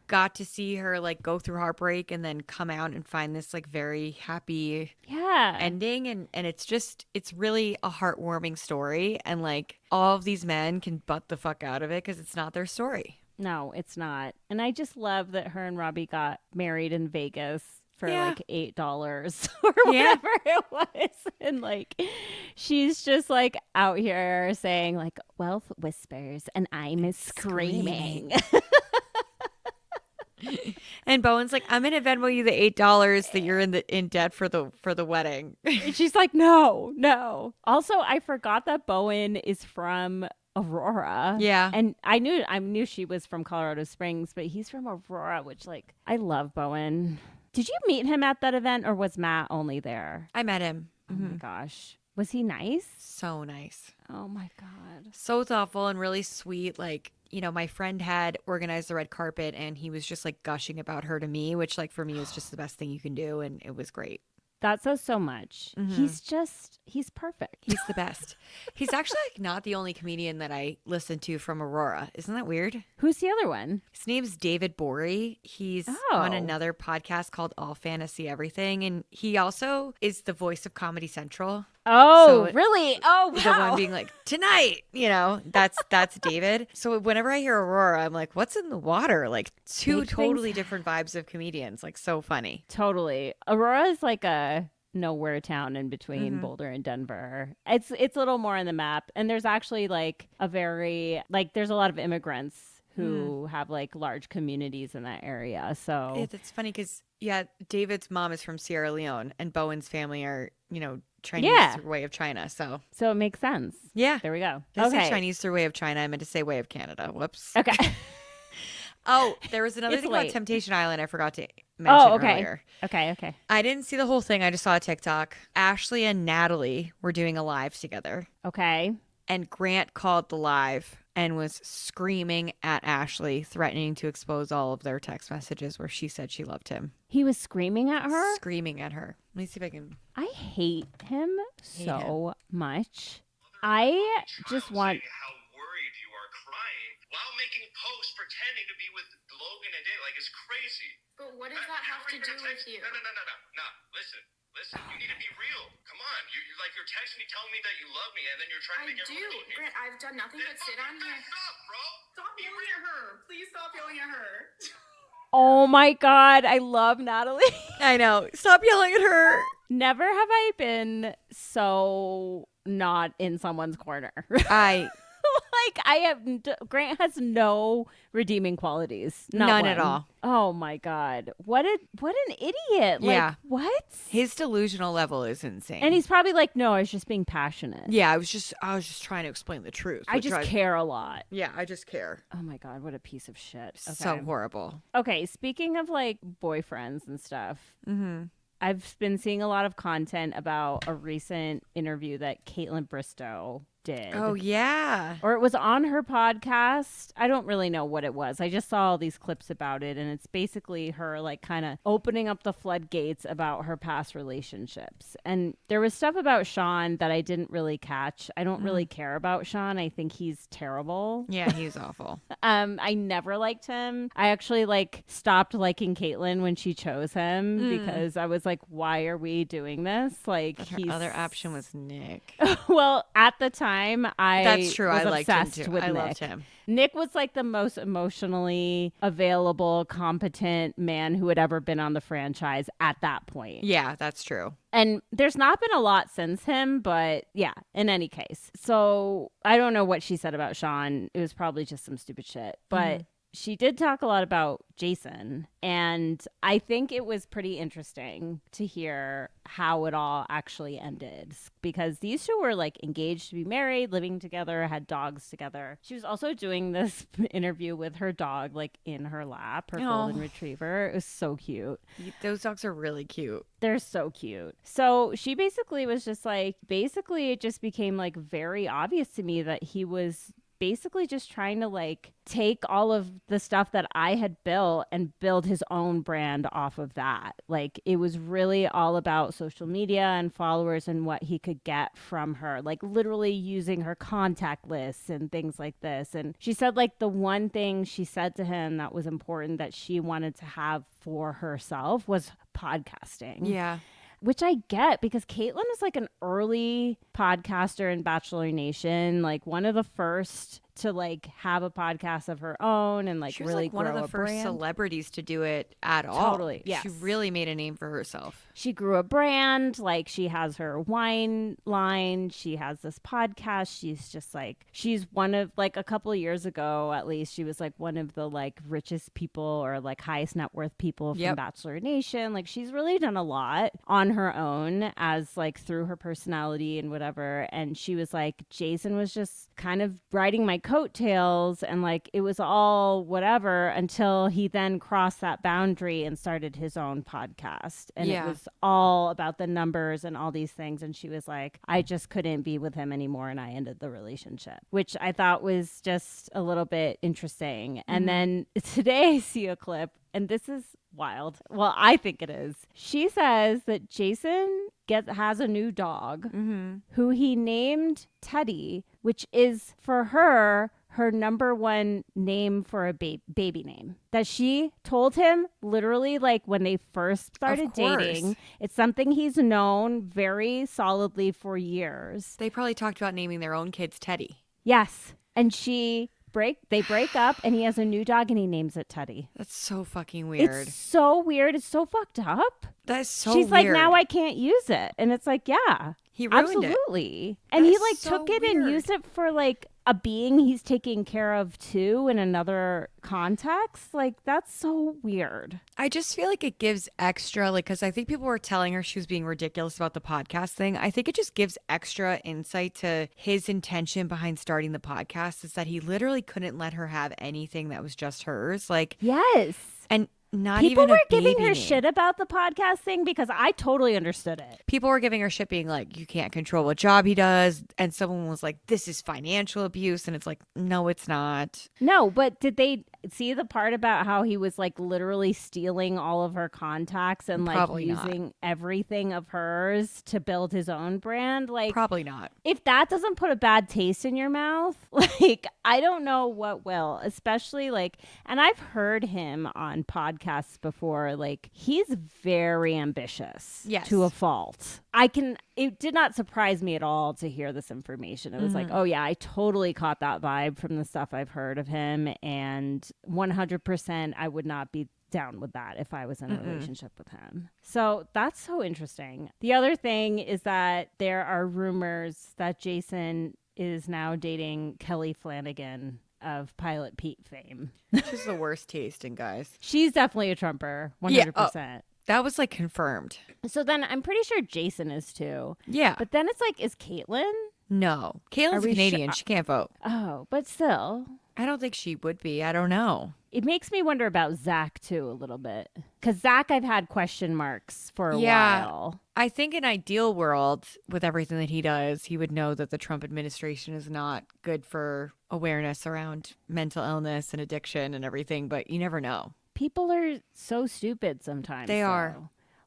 got to see her like go through heartbreak and then come out and find this like very happy ending. And it's really a heartwarming story. And like all of these men can butt the fuck out of it because it's not their story.
No, it's not. And I just love that her and Robbie got married in Vegas for like $8 or whatever it was. And like, she's just like out here saying like, wealth whispers and I'm screaming.
And Bowen's like, I'm gonna Venmo you the $8 that you're in debt for the wedding.
And she's like, no. Also, I forgot that Bowen is from Aurora.
Yeah.
And I knew she was from Colorado Springs, but he's from Aurora, which like, I love Bowen. Did you meet him at that event or was Matt only there?
I met him.
Oh my gosh. Was he nice?
So nice.
Oh my God.
So thoughtful and really sweet. Like, you know, my friend had organized the red carpet and he was just like gushing about her to me, which like for me is just the best thing you can do. And it was great.
That says so much. He's perfect.
He's the best. He's actually like not the only comedian that I listen to from Aurora. Isn't that weird?
Who's the other one?
His name's David Bory. He's on another podcast called All Fantasy Everything. And he also is the voice of Comedy Central.
Oh, so really? Oh, wow.
The one being like, tonight, you know, that's David. So whenever I hear Aurora, I'm like, what's in the water? Like 2 totally different vibes of comedians. Like so funny.
Totally. Aurora is like a nowhere town in between Boulder and Denver. It's a little more on the map. And there's actually like there's a lot of immigrants who have like large communities in that area. So
it's funny because David's mom is from Sierra Leone and Bowen's family are, you know, Chinese through way of China. So
it makes sense.
Yeah.
There we go.
I say Chinese through way of China. I meant to say way of Canada. Whoops.
Okay.
Oh, there was another thing about Temptation Island I forgot to mention earlier.
Okay.
I didn't see the whole thing. I just saw a TikTok. Ashley and Natalie were doing a live together.
Okay.
And Grant called the live and was screaming at Ashley, threatening to expose all of their text messages where she said she loved him.
He was screaming at her?
Screaming at her. Let me see if I can.
I hate him so much. I just want...
how worried you are crying while making posts pretending to be with Logan and Dave. Like, it's crazy.
But what does that have to do with you?
No. Listen, you need to be real. Come on. You're texting me telling me that you love me, and then you're trying to make everyone believe me.
Grant, I've done nothing but sit on here.
Stop, bro.
Stop yelling at her. Please stop yelling at her.
Oh my God. I love Natalie.
I know. Stop yelling at her.
Never have I been so not in someone's corner. Grant has no redeeming qualities.
None at all.
Oh my God. What an idiot.
Yeah.
What?
His delusional level is insane.
And he's probably like, no, I was just being passionate.
Yeah, I was just trying to explain the truth.
I just care a lot.
Yeah, I just care.
Oh my God, what a piece of shit. Okay.
So horrible.
Okay, speaking of like boyfriends and stuff, I've been seeing a lot of content about a recent interview that Kaitlyn Bristowe did.
Oh, yeah.
Or it was on her podcast. I don't really know what it was. I just saw all these clips about it, and it's basically her like kind of opening up the floodgates about her past relationships. And there was stuff about Sean that I didn't really catch. I don't really care about Sean. I think he's terrible.
Yeah, he's awful.
I never liked him. I actually like stopped liking Kaitlyn when she chose him because I was like, why are we doing this? Like,
But her other option was Nick.
Well, at the time,
That's true.
was
I liked him
obsessed
too.
with
I
Nick.
loved him.
Nick was like the most emotionally available, competent man who had ever been on the franchise at that point.
Yeah, that's true.
And there's not been a lot since him, but yeah, in any case. So I don't know what she said about Sean. It was probably just some stupid shit. But she did talk a lot about Jason. And I think it was pretty interesting to hear how it all actually ended, because these two were like engaged to be married, living together, had dogs together. She was also doing this interview with her dog like in her lap, her golden retriever. It was so cute.
Those dogs are really cute.
They're so cute. So she basically was just like, it just became like very obvious to me that he was basically just trying to like take all of the stuff that I had built and build his own brand off of that. Like, it was really all about social media and followers and what he could get from her, like literally using her contact lists and things like this. And she said like the one thing she said to him that was important that she wanted to have for herself was podcasting.
Yeah.
Which I get, because Kaitlyn was like an early podcaster in Bachelor Nation, like one of the first to like have a podcast of her own and like
she was
really
like one of
grow
the
a
first
brand.
celebrities to do it at all.
Totally, yes.
She really made a name for herself.
She grew a brand, like she has her wine line, she has this podcast. She's just like, she's one of like a couple of years ago, at least, she was like one of the like richest people or like highest net worth people from Bachelor Nation. Like, she's really done a lot on her own as like through her personality and whatever. And she was like, Jason was just kind of riding my coattails and like it was all whatever until he then crossed that boundary and started his own podcast. And it was all about the numbers and all these things. And she was like, I just couldn't be with him anymore. And I ended the relationship, which I thought was just a little bit interesting. And then today I see a clip, and this is wild. Well, I think it is. She says that Jason has a new dog who he named Teddy, which is for her number one name for a baby name. That she told him literally like when they first started dating. It's something he's known very solidly for years.
They probably talked about naming their own kids Teddy.
Yes. And they break up and he has a new dog and he names it Teddy.
That's so fucking weird.
It's so weird. It's so fucked up.
That's so
She's
weird.
like, now I can't use it. And it's like, yeah,
he ruined
absolutely. And he like
so
took it
weird.
and used it for like a being he's taking care of too in another context. Like, that's so weird.
I just feel like it gives extra, like, because I think people were telling her she was being ridiculous about the podcast thing. I think it just gives extra insight to his intention behind starting the podcast, is that he literally couldn't let her have anything that was just hers. Like,
yes.
And not
people
even
were
a
giving
baby
her
name.
shit about the podcast thing because I totally understood it.
People were giving her shit being like, you can't control what job he does. And someone was like, this is financial abuse. And it's like, no, it's not.
No, but did they see the part about how he was like literally stealing all of her contacts and like
Probably
using everything of hers to build his own brand? Like,
Probably not.
if that doesn't put a bad taste in your mouth, like, I don't know what will, especially like, and I've heard him on podcasts before, like, he's very ambitious to a fault. It did not surprise me at all to hear this information. It was like, oh yeah, I totally caught that vibe from the stuff I've heard of him. And 100% I would not be down with that if I was in a relationship with him. So that's so interesting. The other thing is that there are rumors that Jason is now dating Kelly Flanagan of Pilot Pete fame.
Which is the worst taste in guys.
She's definitely a Trumper, 100%.
Yeah, that was like confirmed.
So then I'm pretty sure Jason is too.
Yeah.
But then it's like, is Kaitlyn?
No. Kaitlyn's Canadian. She can't vote.
Oh, but still.
I don't think she would be. I don't know.
It makes me wonder about Zac too a little bit. Because Zac, I've had question marks for a while.
I think in ideal world, with everything that he does, he would know that the Trump administration is not good for awareness around mental illness and addiction and everything, but you never know.
People are so stupid sometimes.
They are.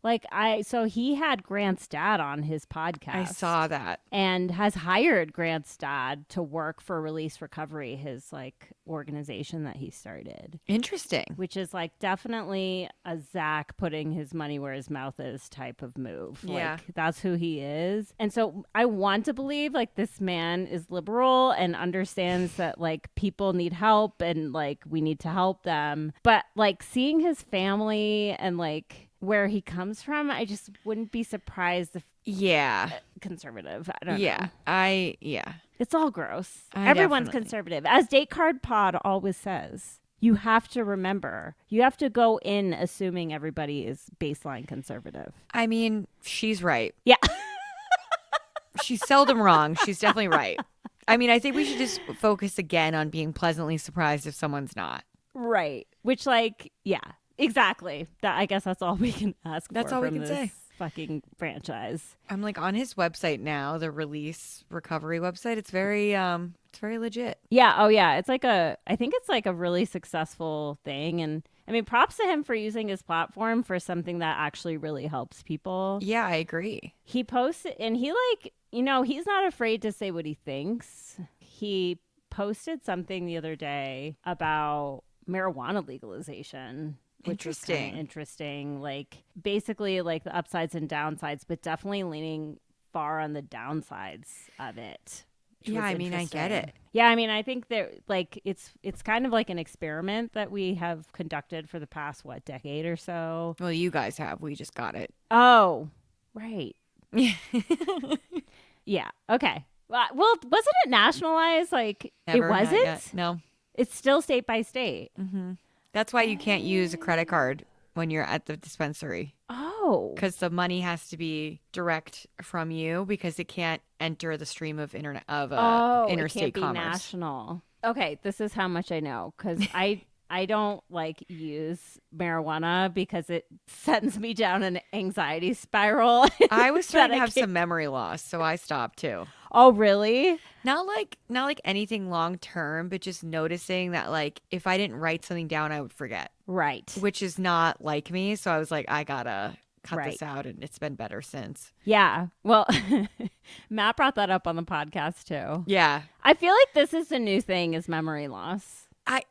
Like so he had Grant's dad on his podcast.
I saw that.
And has hired Grant's dad to work for Release Recovery, his like organization that he started.
Interesting.
Which is like definitely a Zac putting his money where his mouth is type of move.
Yeah.
Like that's who he is. And so I want to believe like this man is liberal and understands that like people need help and like we need to help them. But like seeing his family and like where he comes from, I just wouldn't be surprised if conservative. I don't know. It's all gross. Everyone's conservative. As Date Card Pod always says, you have to remember, you have to go in assuming everybody is baseline conservative.
I mean, she's right.
Yeah.
She's seldom wrong. She's definitely right. I mean, I think we should just focus again on being pleasantly surprised if someone's not.
Right. Which like, yeah. Exactly. I guess that's all we can ask for.
That's all we
from
can
this
say.
Fucking franchise.
I'm like on his website now, the Release Recovery website. It's very legit.
Yeah. Oh yeah. It's like I think it's like a really successful thing. And I mean, props to him for using his platform for something that actually really helps people.
Yeah, I agree.
He posted and he like, he's not afraid to say what he thinks. He posted something the other day about marijuana legalization. Which was kind of interesting. Like basically like the upsides and downsides, but definitely leaning far on the downsides of it.
Yeah, I mean, I get it.
Yeah, I mean, I think that like it's kind of like an experiment that we have conducted for the past decade or so.
Well, you guys have. We just got it.
Oh, right. Yeah. Okay. Well, wasn't it nationalized? Like
Never,
it wasn't?
Yet. No.
It's still state by state.
Mm-hmm. That's why you can't use a credit card when you're at the dispensary.
Oh.
Because the money has to be direct from you because it can't enter the stream of interstate
it can't be
commerce.
National. Okay, this is how much I know because I don't like use marijuana because it sends me down an anxiety spiral.
I was starting to have some memory loss, so I stopped too.
Oh, really?
Not like anything long term, but just noticing that like if I didn't write something down, I would forget.
Right.
Which is not like me. So I was like, I gotta cut this out, and it's been better since.
Yeah. Well, Matt brought that up on the podcast too.
Yeah.
I feel like this is a new thing is memory loss.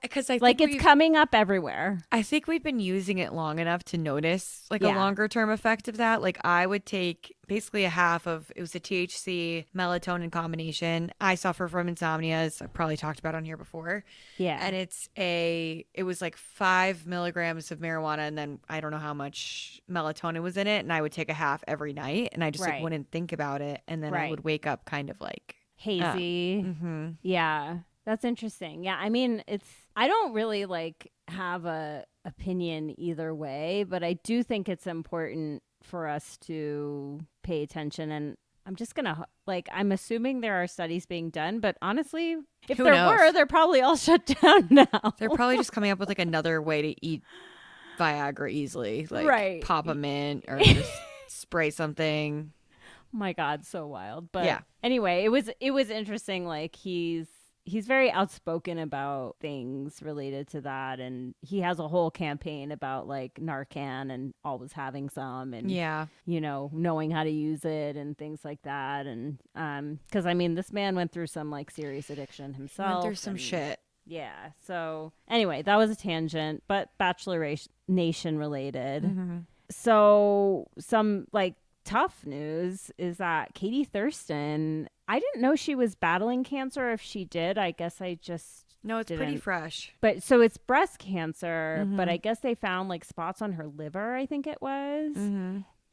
Because I
like
think
it's coming up everywhere.
I think we've been using it long enough to notice like a longer term effect of that. Like I would take basically a half of it was a THC melatonin combination. I suffer from insomnia, as I probably talked about on here before.
Yeah.
And it was like 5 milligrams of marijuana, and then I don't know how much melatonin was in it, and I would take a half every night, and I just like wouldn't think about it, and then I would wake up kind of like
hazy. Yeah. That's interesting. Yeah, I mean, I don't really like have a opinion either way, but I do think it's important for us to pay attention. And I'm just going to I'm assuming there are studies being done, but honestly, if
Who
there
knows?
were, they're probably all shut down now.
They're probably just coming up with like another way to eat Viagra easily, like pop a mint or just spray something.
Oh my God, so wild. But anyway, it was interesting. Like he's very outspoken about things related to that, and he has a whole campaign about like Narcan and always having some, and knowing how to use it and things like that. And because I mean, this man went through some like serious addiction himself.
Went through some shit.
Yeah. So anyway, that was a tangent, but Bachelor Nation related.
Mm-hmm.
So some like tough news is that Katie Thurston, I didn't know she was battling cancer. If she did, I guess I just
No, it's pretty fresh.
But so it's breast cancer, but I guess they found like spots on her liver, I think it was.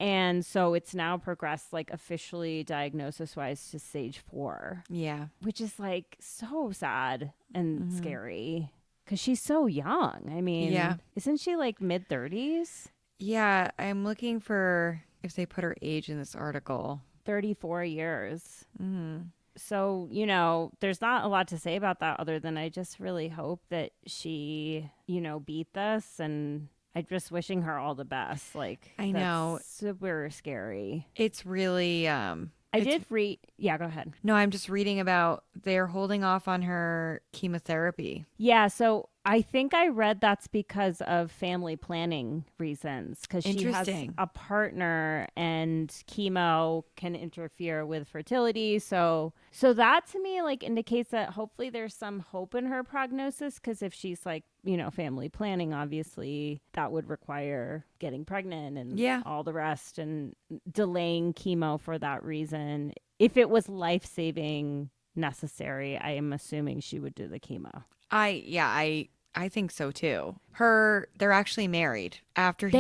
And so it's now progressed like officially diagnosis wise to stage 4.
Yeah.
Which is like so sad and scary because she's so young. I mean, isn't she like mid 30s?
Yeah. I'm looking for if they put her age in this article.
34 years.
Mm-hmm.
So, you know, there's not a lot to say about that other than I just really hope that she, you know, beat this, and I'm just wishing her all the best. Like,
I know.
Super scary.
It's really,
I did read. Yeah, go ahead.
No, I'm just reading about they're holding off on her chemotherapy.
Yeah, so I think I read that's because of family planning reasons, because she has a partner and chemo can interfere with fertility. So that to me like indicates that hopefully there's some hope in her prognosis, because if she's like, you know, family planning, obviously that would require getting pregnant and all the rest, and delaying chemo for that reason. If it was life-saving necessary, I am assuming she would do the chemo.
I think so too. They're actually married. After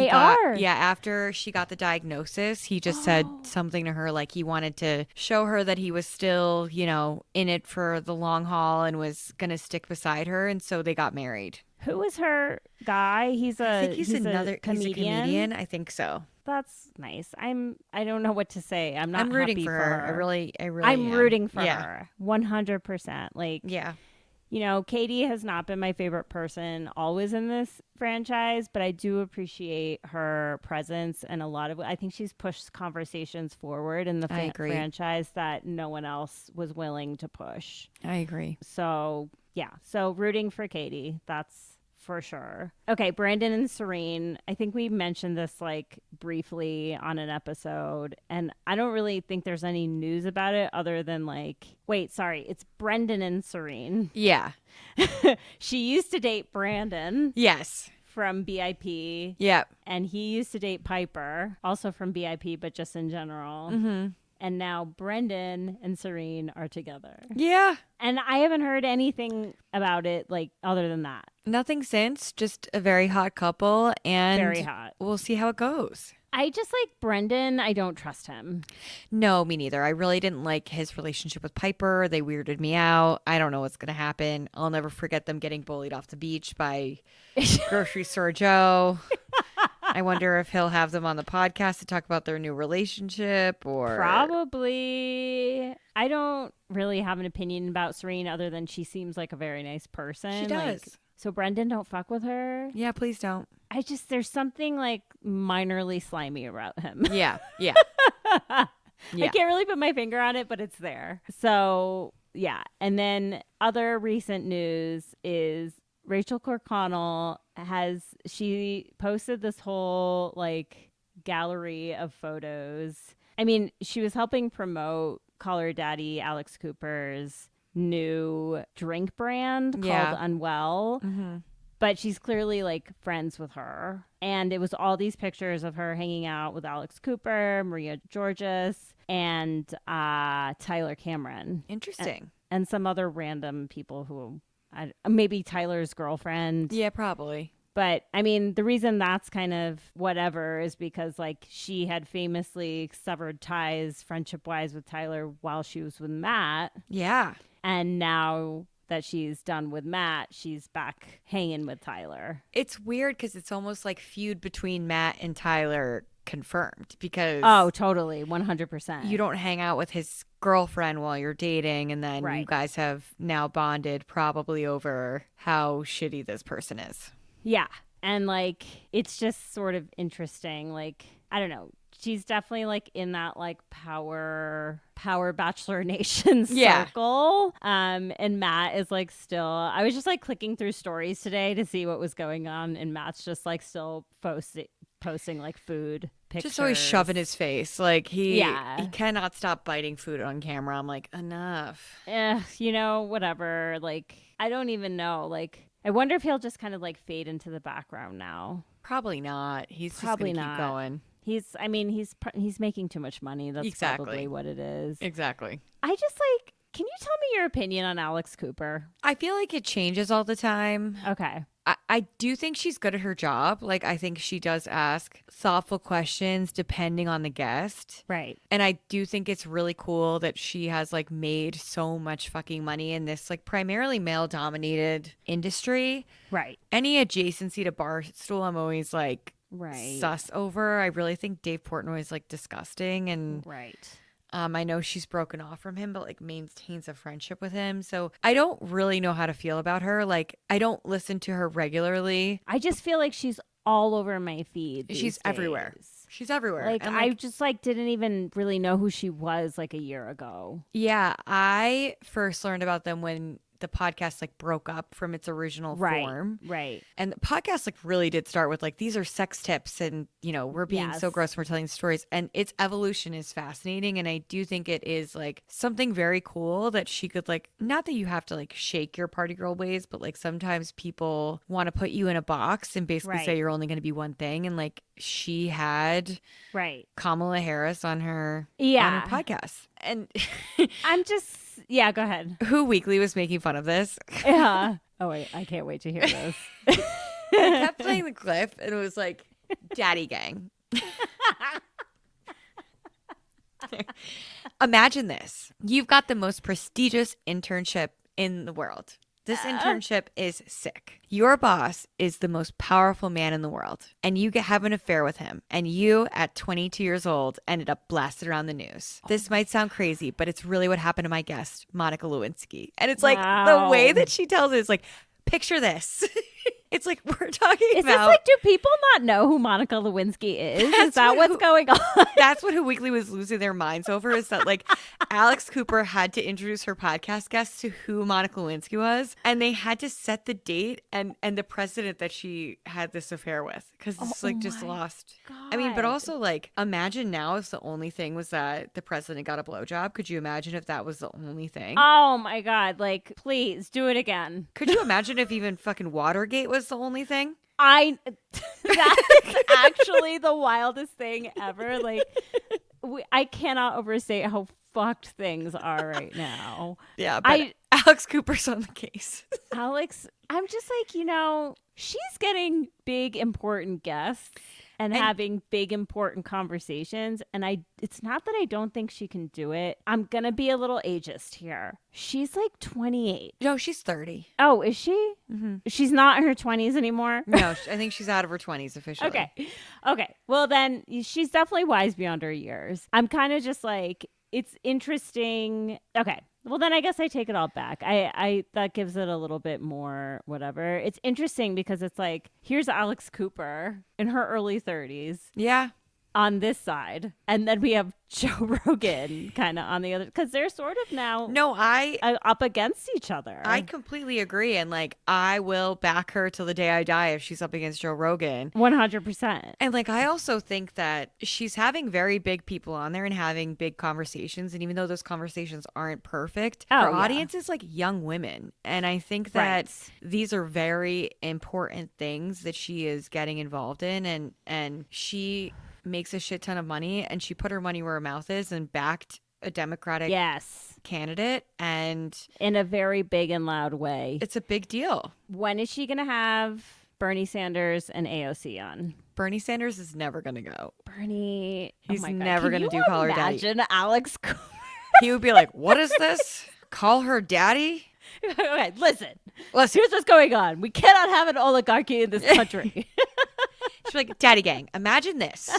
she got the diagnosis, he just said something to her like he wanted to show her that he was still, you know, in it for the long haul and was gonna stick beside her, and so they got married.
Who is her guy? I think he's a comedian.
I think so.
That's nice. I don't know what to say. I'm
rooting
happy
for her. I really
I'm
am.
rooting for her 100%. Like,
yeah.
You know, Katie has not been my favorite person always in this franchise, but I do appreciate her presence, and I think she's pushed conversations forward in the franchise that no one else was willing to push.
I agree.
So, yeah. So rooting for Katie. That's for sure. Okay, Brandon and Serene. I think we mentioned this like briefly on an episode, and I don't really think there's any news about it other than like, it's Brendan and Serene.
Yeah.
She used to date Brandon.
Yes.
From BIP.
Yep.
And he used to date Piper, also from BIP, but just in general.
Mm-hmm.
And now Brendan and Serene are together.
Yeah.
And I haven't heard anything about it, like, other than that.
Nothing since. Just a very hot couple. And
very hot.
We'll see how it goes.
I just like Brendan. I don't trust him.
No, me neither. I really didn't like his relationship with Piper. They weirded me out. I don't know what's going to happen. I'll never forget them getting bullied off the beach by Grocery Store Joe. I wonder if he'll have them on the podcast to talk about their new relationship, or
probably. I don't really have an opinion about Serene other than she seems like a very nice person.
She does.
Like, so Brendan, don't fuck with her.
Yeah, please don't.
There's something like minorly slimy about him.
Yeah. Yeah.
I can't really put my finger on it, but it's there. So yeah. And then other recent news is Rachael Kirkconnell she posted this whole like gallery of photos. I mean, she was helping promote Call Her Daddy Alex Cooper's new drink brand called Unwell. Mm-hmm. But she's clearly like friends with her. And it was all these pictures of her hanging out with Alex Cooper, Maria Georges, and Tyler Cameron.
Interesting.
And some other random people who maybe Tyler's girlfriend.
Yeah, probably.
But I mean, the reason that's kind of whatever is because like she had famously severed ties friendship wise with Tyler while she was with Matt.
Yeah.
And now that she's done with Matt, she's back hanging with Tyler.
It's weird because it's almost like feud between Matt and Tyler confirmed, because
totally 100%.
You don't hang out with his girlfriend while you're dating, and then you guys have now bonded probably over how shitty this person is.
Yeah. And like it's just sort of interesting. Like, I don't know. She's definitely like in that like power Bachelor Nation circle. And Matt is like still, I was just like clicking through stories today to see what was going on, and Matt's just like still posting like food pictures.
Just always shoving his face. Like he cannot stop biting food on camera. I'm like, enough.
You know, whatever. Like, I don't even know. Like, I wonder if he'll just kind of like fade into the background now.
Probably not. He's
probably
just gonna keep going.
He's making too much money. That's probably what it is.
Exactly.
I just like, can you tell me your opinion on Alex Cooper?
I feel like it changes all the time.
Okay.
I do think she's good at her job. Like, I think she does ask thoughtful questions depending on the guest.
Right.
And I do think it's really cool that she has like made so much fucking money in this like primarily male dominated industry.
Right.
Any adjacency to Barstool, I'm always like sus over. I really think Dave Portnoy is like disgusting. And I know she's broken off from him, but like maintains a friendship with him. So I don't really know how to feel about her. Like, I don't listen to her regularly.
I just feel like she's all over my feed.
She's everywhere. She's everywhere.
Like,
and
I just like didn't even really know who she was like a year ago.
Yeah, I first learned about them when the podcast like broke up from its original form.
Right.
And the podcast like really did start with like, these are sex tips and, you know, we're being so gross, we're telling stories. And its evolution is fascinating. And I do think it is like something very cool that she could like, not that you have to like shake your party girl ways, but like sometimes people want to put you in a box and basically say you're only going to be one thing. And like she had Kamala Harris on her podcast. And
I'm just, go ahead.
Who Weekly was making fun of this.
Yeah. Oh, wait, I can't wait to hear this.
I kept playing the clip and it was like, Daddy Gang. Imagine this. You've got the most prestigious internship in the world. This internship is sick. Your boss is the most powerful man in the world, and you have an affair with him, and you, at 22 years old, ended up blasted around the news. This might sound crazy, but it's really what happened to my guest, Monica Lewinsky. And it's like the way that she tells it is like, picture this. It's like we're talking about.
Is this like, do people not know who Monica Lewinsky is? Is that what's going on?
That's what Who Weekly was losing their minds over, is that like Alex Cooper had to introduce her podcast guests to who Monica Lewinsky was. And they had to set the date and the president that she had this affair with, because it's like just lost.
God.
I mean, but also like, imagine now if the only thing was that the president got a blowjob. Could you imagine if that was the only thing?
Oh my God. Like, please do it again.
Could you imagine if even fucking Watergate was the only thing?
That is actually the wildest thing ever. Like, I cannot overstate how fucked things are right now.
Yeah, but Alex Cooper's on the case.
Alex, I'm just like, you know, she's getting big, important guests and having big, important conversations. And it's not that I don't think she can do it. I'm going to be a little ageist here. She's like 28.
No, she's 30.
Oh, is she? Mm-hmm. She's not in her 20s anymore?
No, I think she's out of her 20s officially.
Okay. Well, then she's definitely wise beyond her years. I'm kind of just like, it's interesting. Okay. Well, then I guess I take it all back. I that gives it a little bit more whatever. It's interesting because it's like, here's Alex Cooper in her early 30s.
Yeah.
On this side. And then we have Joe Rogan kind of on the other, because they're sort of now up against each other.
I completely agree. And like, I will back her till the day I die if she's up against Joe Rogan.
100%.
And like, I also think that she's having very big people on there and having big conversations. And even though those conversations aren't perfect, her audience is like young women. And I think that these are very important things that she is getting involved in. And she makes a shit ton of money, and she put her money where her mouth is and backed a Democratic candidate, and
in a very big and loud way.
It's a big deal.
When is she going to have Bernie Sanders and AOC on?
Bernie Sanders is never going to go.
Bernie,
he's never going to do Call Her Daddy.
Imagine Alex Cooper.
He would be like, what is this? Call her daddy?
Okay, listen. Here's what's going on. We cannot have an oligarchy in this country.
She's like, Daddy Gang, imagine this.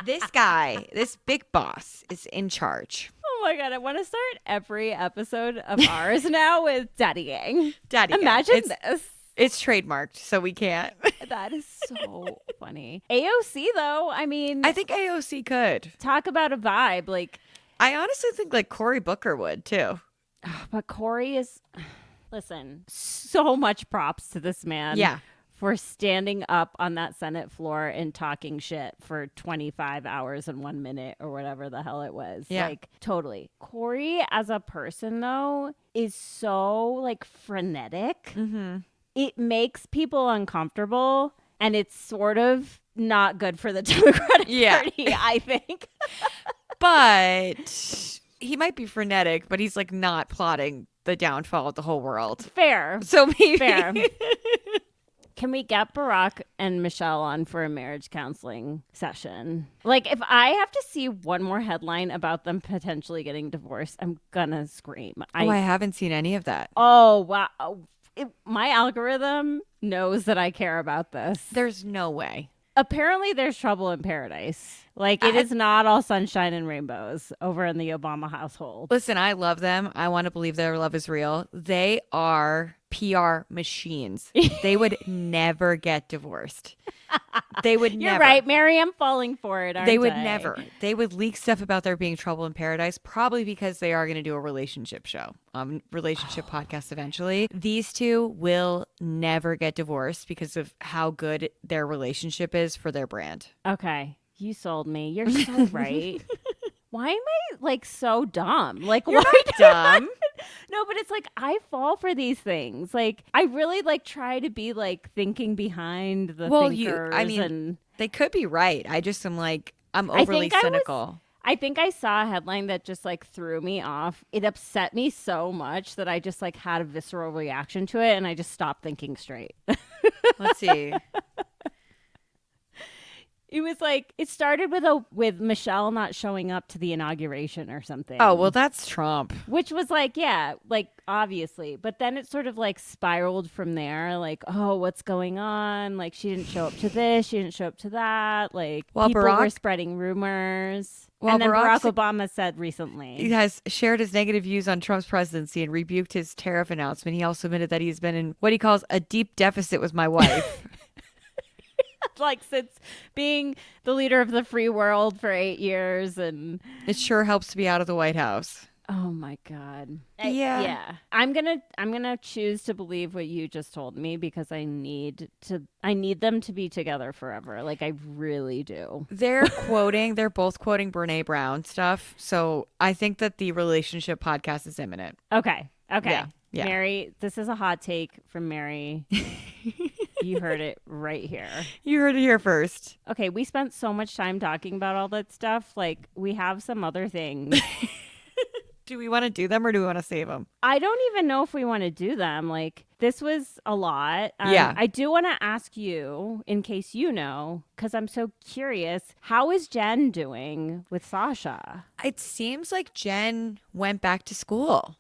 This guy, this big boss is in charge.
Oh my God, I want to start every episode of ours now with Daddy Gang.
Daddy
Imagine
Gang.
this.
It's trademarked, so we can't.
That is so funny. AOC, though, I mean.
I think AOC could.
Talk about a vibe. Like,
I honestly think like Cory Booker would, too.
But Cory is, listen, so much props to this man.
Yeah.
For standing up on that Senate floor and talking shit for 25 hours and 1 minute or whatever the hell it was.
Yeah.
Like, totally. Cory as a person, though, is so, like, frenetic.
Mm-hmm.
It makes people uncomfortable, and it's sort of not good for the Democratic Party, I think.
But he might be frenetic, but he's, like, not plotting the downfall of the whole world.
Fair.
So maybe.
Fair. Can we get Barack and Michelle on for a marriage counseling session? Like, if I have to see one more headline about them potentially getting divorced, I'm gonna scream.
I haven't seen any of that.
Oh, wow. My algorithm knows that I care about this.
There's no way.
Apparently, there's trouble in paradise. Like, it is not all sunshine and rainbows over in the Obama household.
Listen, I love them. I want to believe their love is real. They are PR machines. They would never get divorced. They would never.
You're right, Mary. I'm falling for it, aren't
They would
I?
never. They would leak stuff about there being trouble in paradise, probably because they are going to do a relationship show, relationship podcast eventually. These two will never get divorced because of how good their relationship is for their brand.
Okay. You sold me. You're so right. Why am I like so dumb? Like,
You're
why
not dumb.
No, but it's like I fall for these things. Like, I really like try to be like thinking behind the thinkers. And
they could be right. I just am like, I'm overly cynical.
I think I saw a headline that just like threw me off. It upset me so much that I just like had a visceral reaction to it and I just stopped thinking straight.
Let's see.
It was like it started with Michelle not showing up to the inauguration or something.
Oh, well, that's Trump.
Which was like, yeah, like obviously. But then it sort of like spiraled from there. Like, oh, what's going on? Like, she didn't show up to this. She didn't show up to that. Like, people were spreading rumors. And then Barack Obama said recently.
He has shared his negative views on Trump's presidency and rebuked his tariff announcement. He also admitted that he's been in what he calls a deep deficit with my wife.
Like, since being the leader of the free world for 8 years, and
it sure helps to be out of the White House.
Oh my God.
Yeah.
I'm gonna choose to believe what you just told me because I need them to be together forever. Like, I really do.
They're both quoting Brene Brown stuff. So I think that the relationship podcast is imminent.
Okay.
Yeah.
Mary, this is a hot take from Mary. You heard it right here.
You heard it here first.
Okay, we spent so much time talking about all that stuff. Like, we have some other things.
Do we want to do them or do we want to save them?
I don't even know if we want to do them. Like, this was a lot.
Yeah.
I do want to ask you, in case you know, because I'm so curious, how is Jenn doing with Sasha?
It seems like Jenn went back to school.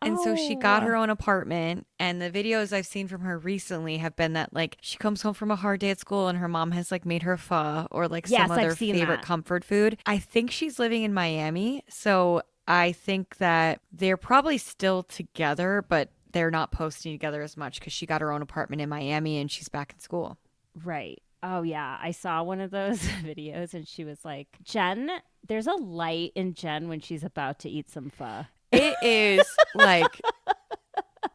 And so she got her own apartment, and the videos I've seen from her recently have been that like she comes home from a hard day at school and her mom has like made her pho or like some other favorite comfort food. I think she's living in Miami, so I think that they're probably still together, but they're not posting together as much because she got her own apartment in Miami and she's back in school.
Right. Oh, yeah. I saw one of those videos and she was like, Jenn, there's a light in Jenn when she's about to eat some pho.
It is like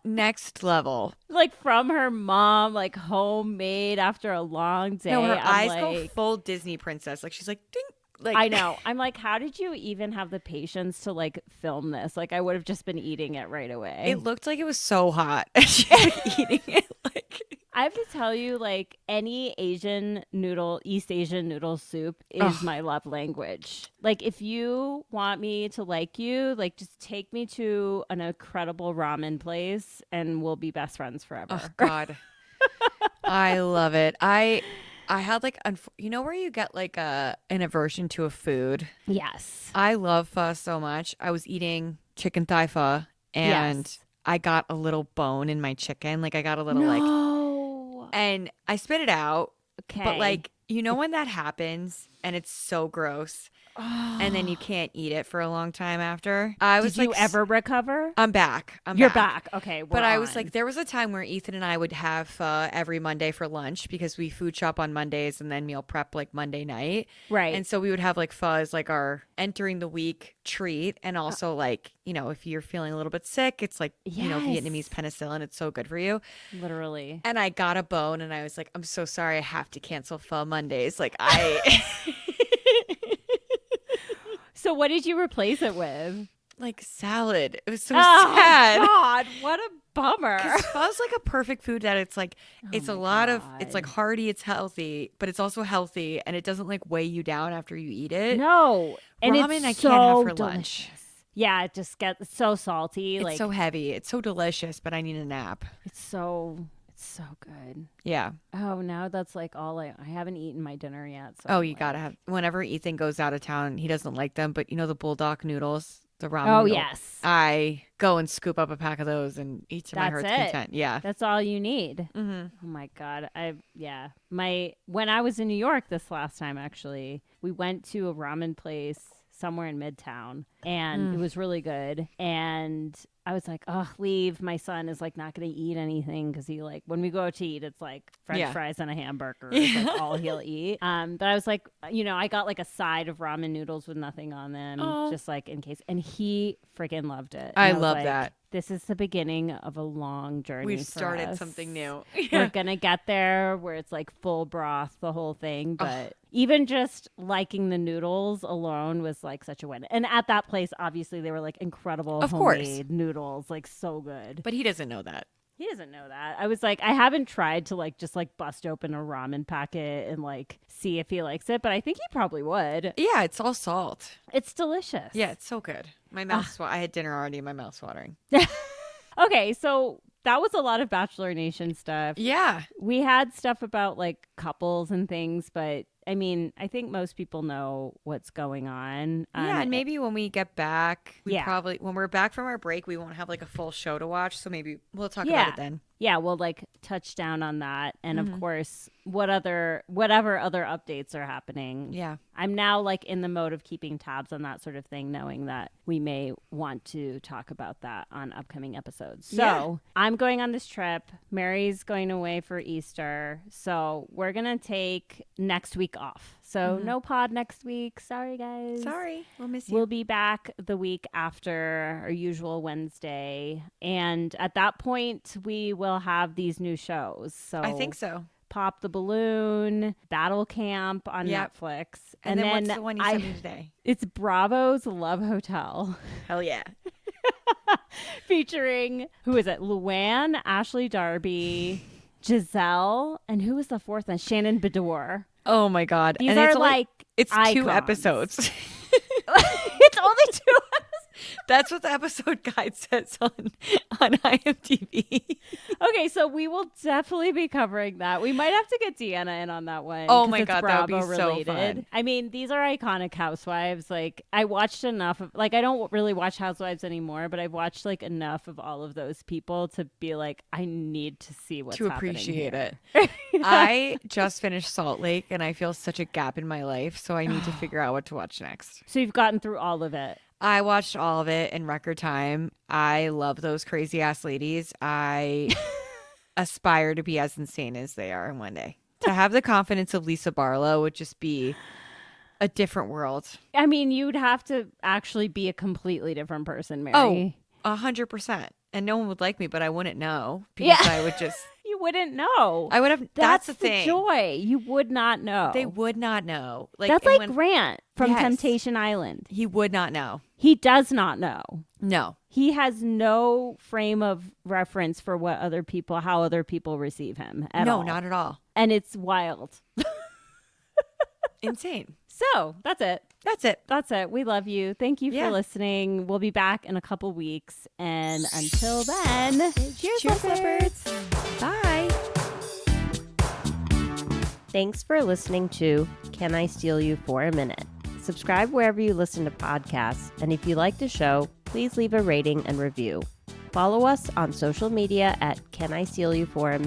next level.
Like from her mom, like homemade after a long day.
No, her eyes
like,
go full Disney princess. Like she's like, ding. Like,
I know. I'm like, how did you even have the patience to like film this? Like, I would have just been eating it right away.
It looked like it was so hot. She's like eating it. Like,
I have to tell you, like, any East Asian noodle soup is my love language. Like, if you want me to like you, like, just take me to an incredible ramen place and we'll be best friends forever.
Oh, God. I love it. I had like, you know where you get like an aversion to a food?
Yes.
I love pho so much. I was eating chicken thigh pho and I got a little bone in my chicken. Like I got a little and I spit it out.
Okay.
But like, you know when that happens and it's so gross and then you can't eat it for a long time after?
Did you ever recover?
I'm back.
You're back. Okay.
But I was like, there was a time where Ethan and I would have pho every Monday for lunch because we food shop on Mondays and then meal prep like Monday night.
Right.
And so we would have like pho as like our entering the week treat. And also like, you know, if you're feeling a little bit sick, it's like, you know, Vietnamese penicillin. It's so good for you.
Literally.
And I got a bone and I was like, I'm so sorry. I have to cancel pho Mondays. Like
So what did you replace it with?
Like salad. It was so sad.
Oh, God. What a bummer.
Because pho's like a perfect food that it's like, it's a lot of, it's like hearty, it's healthy, but it's also healthy and it doesn't like weigh you down after you eat it.
No. And
ramen I
so
can't have for
delicious.
lunch.
Yeah, it just gets so salty.
It's
like
so heavy. It's so delicious, but I need a nap.
It's so It's so good.
Yeah.
Oh, now that's like all I haven't eaten my dinner yet. So
Oh, you gotta have. Whenever Ethan goes out of town, he doesn't like them, but you know the bulldog noodles, the ramen.
Oh,
noodle?
yes.
I go and scoop up a pack of those and eat to my
That's
heart's
it.
content. Yeah.
That's all you need.
Mm-hmm.
Oh my God. When I was in New York this last time, actually, we went to a ramen place somewhere in Midtown, and it was really good. And I was like, oh, leave. My son is like not going to eat anything because he like, when we go to eat, it's like French fries and a hamburger is like all he'll eat. But I was like, I got like a side of ramen noodles with nothing on them, just like in case. And he freaking loved it.
I
was
love
like,
that.
This is the beginning of a long journey.
We've
for
started
us.
something new.
We're going to get there where it's like full broth, the whole thing. But even just liking the noodles alone was like such a win. And at that place, obviously, they were like incredible homemade noodles, like so good.
But he doesn't know that.
He doesn't know that. I was like, I haven't tried to like just like bust open a ramen packet and like see if he likes it, but I think he probably would.
Yeah, it's all salt.
It's delicious.
Yeah, it's so good. My mouth's I had dinner already. My mouth's watering.
Okay, so that was a lot of Bachelor Nation stuff.
Yeah.
We had stuff about like couples and things, but I mean, I think most people know what's going on.
Yeah, and maybe when we get back, when we're back from our break, we won't have like a full show to watch. So maybe we'll talk about it then.
Yeah, we'll like touch down on that. And of course, whatever other updates are happening.
Yeah.
I'm now like in the mode of keeping tabs on that sort of thing, knowing that we may want to talk about that on upcoming episodes. So I'm going on this trip. Mary's going away for Easter. So we're going to take next week off. So no pod next week. Sorry, guys.
Sorry. We'll miss you.
We'll be back the week after our usual Wednesday. And at that point, we will have these new shows. So
I think so.
Pop the Balloon, Battle Camp on Netflix.
And then what's the one you sent me today?
It's Bravo's Love Hotel.
Hell yeah.
Featuring, who is it? Luann, Ashley Darby, Giselle, and who was the fourth one? Shannon Beador.
Oh my God.
These
and
are
it's
like
it's
icons.
2 episodes.
It's only 2 episodes.
That's what the episode guide says on IMDb.
Okay, so we will definitely be covering that. We might have to get Deanna in on that one.
Oh my God,
Bravo
that would be so
related.
fun.
I mean, these are iconic housewives. Like, I watched enough of, like, I don't really watch Housewives anymore, but I've watched like enough of all of those people to be like, I need to see what's
to
happening
appreciate
here.
it. I just finished Salt Lake and I feel such a gap in my life, so I need to figure out what to watch next.
So you've gotten through all of it.
I watched all of it in record time. I love those crazy ass ladies. I aspire to be as insane as they are in one day. To have the confidence of Lisa Barlow would just be a different world.
I mean, you'd have to actually be a completely different person, Mary.
Oh, 100%. And no one would like me, but I wouldn't know because I would just...
You wouldn't know.
I would have. That's the thing.
Joy. You would not know.
They would not know. Like
that's like Grant from Temptation Island.
He would not know.
He does not know.
No.
He has no frame of reference for how other people receive him at all.
No, not at all.
And it's wild.
Insane.
So that's it. That's it. We love you. Thank you for listening. We'll be back in a couple weeks. And until then, cheers leopards.
Bye.
Thanks for listening to Can I Steal You for a Minute? Subscribe wherever you listen to podcasts. And if you like the show, please leave a rating and review. Follow us on social media at Can I Steal You for a